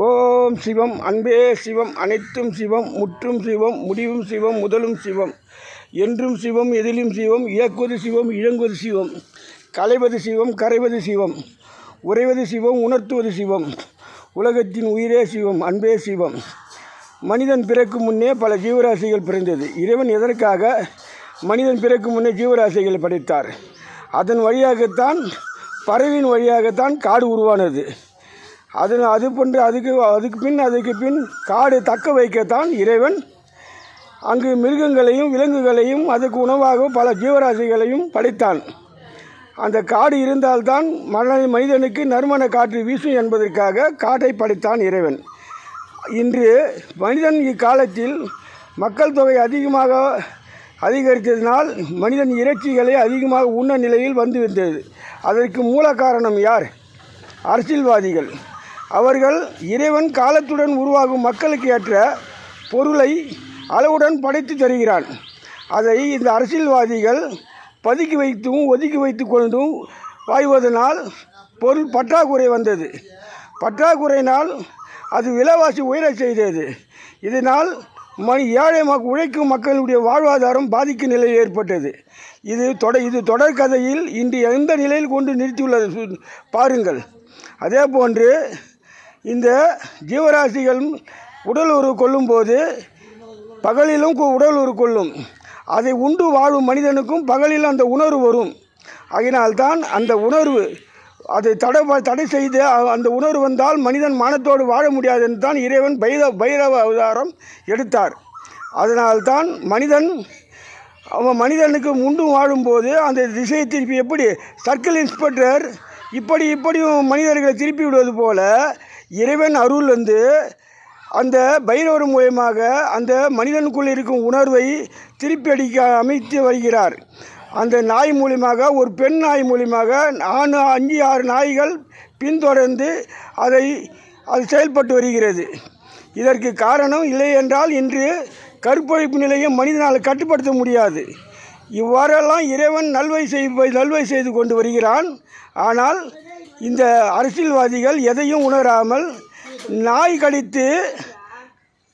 ஓம் சிவம். அன்பே சிவம். அனைத்தும் சிவம். முற்றும் சிவம். முடிவும் சிவம். முதலும் சிவம். என்றும் சிவம். எதிலும் சிவம். இயக்குவது சிவம். இயங்குவது சிவம். களைவது சிவம். கரைவது சிவம். உறைவது சிவம். உணர்த்துவது சிவம். உலகத்தின் உயிரே சிவம். அன்பே சிவம். மனிதன் பிறக்கும் முன்னே பல ஜீவராசிகள் பிறந்தது. இறைவன் எதற்காக மனிதன் பிறக்கும் முன்னே ஜீவராசிகளை படைத்தார்? அதன் வழியாகத்தான், பறவையின் வழியாகத்தான் காடு உருவானது. அதுக்கு பின் காடு தக்க வைக்கத்தான் இறைவன் அங்கு மிருகங்களையும் விலங்குகளையும் அதுக்கு உணவாக பல ஜீவராசிகளையும் படைத்தான். அந்த காடு இருந்தால்தான் மனிதனுக்கு நறுமண காற்று வீசும் என்பதற்காக காட்டை படைத்தான் இறைவன். இன்று மனிதன் இக்காலத்தில் மக்கள் தொகை அதிகரித்ததினால் மனிதன் இறைச்சிகளை அதிகமாக உண்ண நிலையில் வந்துவிட்டது. அதற்கு மூல காரணம் யார்? அரசியல்வாதிகள். அவர்கள் இறைவன் காலத்துடன் உருவாகும் மக்களுக்கு ஏற்ற பொருளை அளவுடன் படைத்து தருகிறான். அதை இந்த அரசியல்வாதிகள் பதுக்கி வைத்தும் ஒதுக்கி வைத்து கொண்டும் வாழ்வதனால் பொருள் பற்றாக்குறை வந்தது. பற்றாக்குறையினால் அது விலைவாசி உயரச் செய்தது. இதனால் ஏழை உழைக்கும் மக்களுடைய வாழ்வாதாரம் பாதிக்கும் நிலை ஏற்பட்டது. இது தொடர்கதையில் இன்று எந்த நிலையில் கொண்டு நிறுத்தியுள்ளது பாருங்கள். அதே போன்று இந்த ஜீவராசிகள் உடல் உறவு கொள்ளும்போது பகலிலும் உடல் உறவு கொள்ளும். அதை உண்டு வாழும் மனிதனுக்கும் பகலில் அந்த உணர்வு வரும். ஆகினால்தான் அந்த உணர்வு அதை தடை செய்து அந்த உணர்வு வந்தால் மனிதன் மானத்தோடு வாழ முடியாது என்று தான் இறைவன் பைரவ அவதாரம் எடுத்தார். அதனால்தான் மனிதனுக்கு உண்டு வாழும்போது அந்த திசையை திருப்பி, எப்படி சர்க்கிள் இன்ஸ்பெக்டர் இப்படியும் மனிதர்களை திருப்பி விடுவது போல இறைவன் அருள் அந்த பைரவர் மூலமாக அந்த மனிதனுக்குள் இருக்கும் உணர்வை திருப்பி அமைத்து வருகிறார். அந்த நாய் மூலியமாக, ஒரு பெண் நாய் மூலியமாக 5-6 நாய்கள் பின்தொடர்ந்து அது செயல்பட்டு வருகிறது. இதற்கு காரணம் இல்லை என்றால் இன்று கற்பழிப்பு நிலையை மனிதனால் கட்டுப்படுத்த முடியாது. இவ்வாறெல்லாம் இறைவன் நல்வை செய்து கொண்டு வருகிறான். ஆனால் இந்த அரசியல்வாதிகள் எதையும் உணராமல் நாய் கடித்து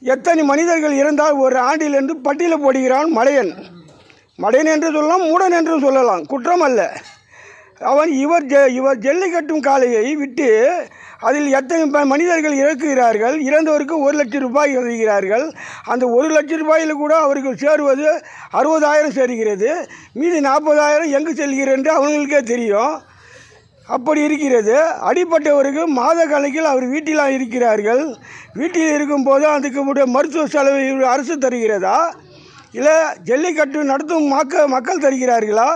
எத்தனை மனிதர்கள் இறந்தால் ஒரு ஆண்டிலிருந்து பட்டியலில் போடுகிறான் மடையன் என்று சொல்லலாம், மூடன் என்றும் சொல்லலாம், குற்றம் அல்ல. இவர் ஜல்லிக்கட்டும் காளையை விட்டு அதில் எத்தனை மனிதர்கள் இறக்குகிறார்கள். இறந்தவருக்கு 1 லட்சம் ரூபாய் இறங்குகிறார்கள். அந்த 1 லட்சம் ரூபாயில் கூட அவர்கள் சேருவது 60,000 சேருகிறது. மீதி 40,000 எங்கு செல்கிறது என்று அவங்களுக்கே தெரியும். அப்படி இருக்கிறது. அடிப்பட்டவருக்கு மாத கணக்கில் அவர் வீட்டில் இருக்கிறார்கள். வீட்டில் இருக்கும்போது அதுக்கு மருத்துவ செலவை அரசு தருகிறதா, இல்லை ஜல்லிக்கட்டு நடத்தும் மக்கள் தருகிறார்களா?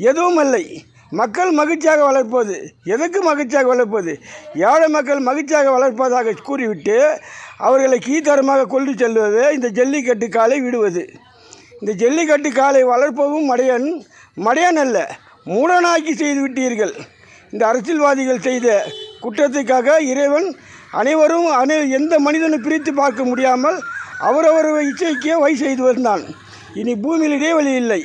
எதுவும் இல்லை. மக்கள் மகிழ்ச்சியாக வளர்ப்பது. எதற்கு மகிழ்ச்சியாக வளர்ப்பது? ஏழை மக்கள் மகிழ்ச்சியாக வளர்ப்பதாக கூறிவிட்டு அவர்களை கீழ்த்தரமாக கொண்டு செல்வது இந்த ஜல்லிக்கட்டு காலை விடுவது. இந்த ஜல்லிக்கட்டு காலை வளர்ப்பவும் மடையன் அல்ல, மூடனாக்கி செய்து விட்டீர்கள். இந்த அரசியல்வாதிகள் செய்த குற்றத்துக்காக இறைவன் எந்த மனிதனும் பிரித்து பார்க்க முடியாமல் அவரவர் இச்சைக்கே செய்து வந்தான். இனி பூமியில் இடைவெளி இல்லை.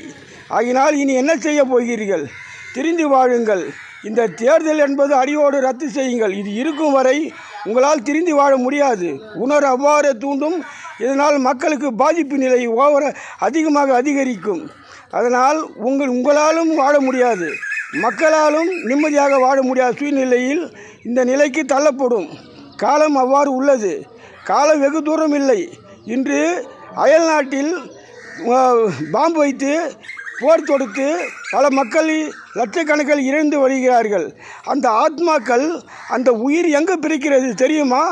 ஆகினால் இனி என்ன செய்ய போகிறீர்கள்? திரிந்து வாழுங்கள். இந்த தேர்தல் என்பது அடியோடு ரத்து செய்யுங்கள். இது இருக்கும் வரை உங்களால் திரிந்து வாழ முடியாது. அவ்வாறு தூண்டும். இதனால் மக்களுக்கு பாதிப்பு நிலை அதிகமாக அதிகரிக்கும். அதனால் உங்களாலும் வாழ முடியாது, மக்களாலும் நிம்மதியாக வாழ முடியாத சூழ்நிலையில் இந்த நிலைக்கு தள்ளப்படும். காலம் அவ்வாறு உள்ளது. காலம் வெகு தூரம் இல்லை. இன்று அயல் நாட்டில் பாம்பு வைத்து போர் தொடுத்து பல மக்கள் லட்சக்கணக்கில் இறந்து வருகிறார்கள். அந்த ஆத்மாக்கள், அந்த உயிர் எங்கே பிரிக்கிறது தெரியுமா?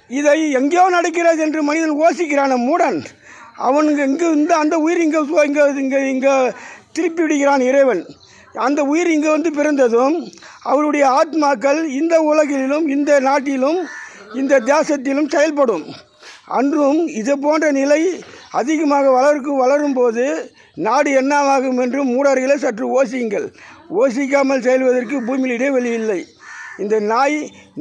இதை எங்கேயோ நடக்கிறது என்று மனிதன் யோசிக்கிறான மூடன். அவனுக்கு அந்த உயிர் இங்கே திருப்பி விடுகிறான் இறைவன். அந்த உயிர் இங்கே பிறந்ததும் அவருடைய ஆத்மாக்கள் இந்த உலகிலும், இந்த நாட்டிலும், இந்த தேசத்திலும் செயல்படும். அன்றும் இது போன்ற நிலை அதிகமாக வளரும்போது நாடு என்னவாகும் என்று மூடர்களை சற்று யோசிக்காமல் செயல்வதற்கு பூமியில் இடைவெளி இல்லை. இந்த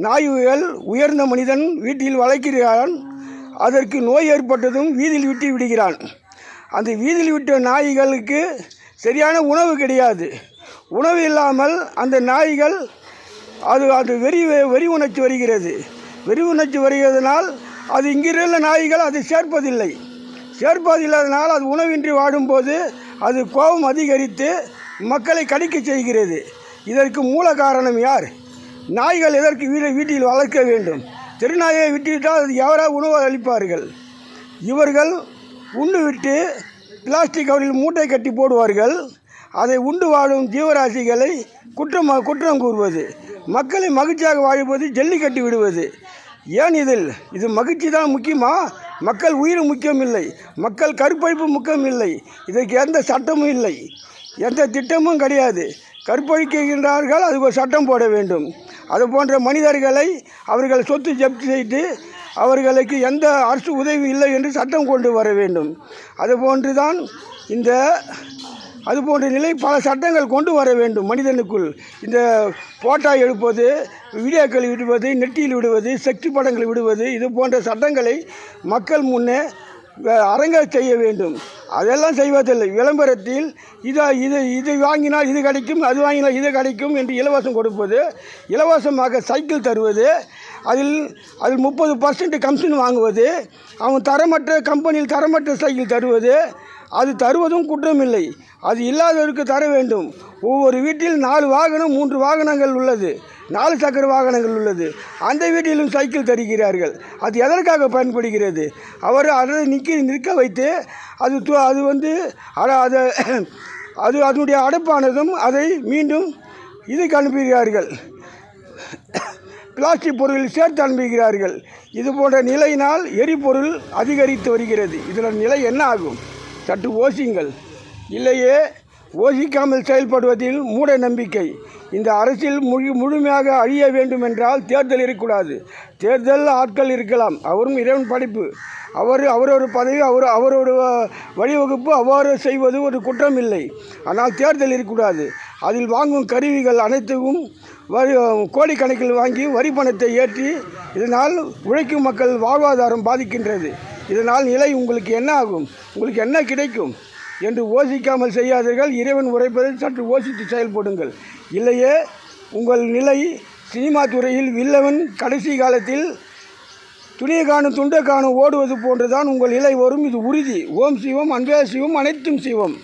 நாய்கள் உயர்ந்த மனிதன் வீட்டில் வளர்க்கிறான். அதற்கு நோய் ஏற்பட்டதும் வீதியில் விட்டு விடுகிறான். அந்த வீதியில் விட்ட நாய்களுக்கு சரியான உணவு கிடையாது. உணவு இல்லாமல் அந்த நாய்கள் அது அது வெறி உணர்ச்சி வருகிறது. வெறி உணர்ச்சி வருகிறதுனால் அது இங்கிருந்த நாய்கள் அதை சேர்ப்பதில்லாதனால் அது உணவின்றி வாடும்போது அது கோபம் அதிகரித்து மக்களை கடிக்க செய்கிறது. இதற்கு மூல காரணம் யார்? நாய்கள் எதற்கு வீட்டில் வளர்க்க வேண்டும்? தெருநாயை விட்டுவிட்டால் அது யாராவது உணவு அளிப்பார்கள். இவர்கள் உண்டு விட்டு பிளாஸ்டிக் கவரில் மூட்டை கட்டி போடுவார்கள். அதை உண்டு வாழும் ஜீவராசிகளை குற்றம் கூறுவது, மக்களை மகிழ்ச்சியாக வாழ்வது ஜல்லிக்கட்டி விடுவது. ஏன் இது மகிழ்ச்சி தான் முக்கியமா? மக்கள் உயிர் முக்கியம் இல்லை, மக்கள் கற்பழிப்பு முக்கியம் இல்லை. இதற்கு எந்த சட்டமும் இல்லை, எந்த திட்டமும் கிடையாது. கற்பழிக்கின்றார்கள், அதுக்கு ஒரு சட்டம் போட வேண்டும். அது போன்ற மனிதர்களை அவர்கள் சொத்து ஜப்தி செய்து அவர்களுக்கு எந்த அரசு உதவி இல்லை என்று சட்டம் கொண்டு வர வேண்டும். அதுபோன்ற நிலை பல சட்டங்கள் கொண்டு வர வேண்டும். மனிதனுக்குள் இந்த போட்டா எடுப்பது, வீடியோக்கள் விடுவது, நெட்டியில் விடுவது, செக்ஸ் படங்கள் விடுவது, இது போன்ற சட்டங்களை மக்கள் முன்னே அரங்க செய்ய வேண்டும். அதெல்லாம் செய்வதில்லை. விளம்பரத்தில் இது வாங்கினால் இது கிடைக்கும், அது வாங்கினால் இது கிடைக்கும் என்று இலவசம் கொடுப்பது, இலவசமாக சைக்கிள் தருவது, அதில் 30% கமிஷன் வாங்குவது, அவன் தரமற்ற கம்பெனியில் தரமற்ற சைக்கிள் தருவது, அது தருவதும் குற்றமில்லை. அது இல்லாதவருக்கு தர வேண்டும். ஒவ்வொரு வீட்டில் 4 வாகனம் 3 வாகனங்கள் உள்ளது, 4 சக்கர வாகனங்கள் உள்ளது. அந்த வீட்டிலும் சைக்கிள் தருகிறார்கள். அது எதற்காக பயன்படுகிறது? அவர் அதை நிற்க வைத்து அதனுடைய அடைப்பானதும் அதை மீண்டும் இதுக்கு அனுப்புகிறார்கள், பிளாஸ்டிக் பொருளில் சேர்த்து அனுப்புகிறார்கள். இது போன்ற நிலையினால் எரிபொருள் அதிகரித்து வருகிறது. இதில் நிலை என்ன ஆகும்? சற்று யோசியுங்கள். இல்லையே யோசிக்காமல் செயல்படுவதில் மூட நம்பிக்கை. இந்த அரசியல் முழுமையாக அழிய வேண்டும் என்றால் தேர்தல் இருக்கக்கூடாது. தேர்தல் ஆட்கள் இருக்கலாம், அவரும் இறைவன் படைப்பு. அவரோட பதவி அவரோட வழிவகுப்பு அவ்வாறு செய்வது ஒரு குற்றம் இல்லை. ஆனால் தேர்தல் இருக்கக்கூடாது. அதில் வாங்கும் கருவிகள் அனைத்துக்கும் கோடிக்கணக்கில் வாங்கி வரி பணத்தை ஏற்றி இதனால் உழைக்கும் மக்கள் வாழ்வாதாரம் பாதிக்கின்றது. இதனால் நிலை உங்களுக்கு என்ன ஆகும், உங்களுக்கு என்ன கிடைக்கும் என்று யோசிக்காமல் செய்யாதீர்கள். இறைவன் உரைப்பதை சற்று யோசித்து செயல்படுங்கள். இல்லையே உங்கள் நிலை சினிமா துறையில் வில்லவன் கடைசி காலத்தில் துணியை காணும் துண்டை காணும் ஓடுவது போன்றுதான் உங்கள் நிலை வரும். இது உறுதி. ஓம் சிவம், அன்பே சிவம், அனைத்தும் சிவம்.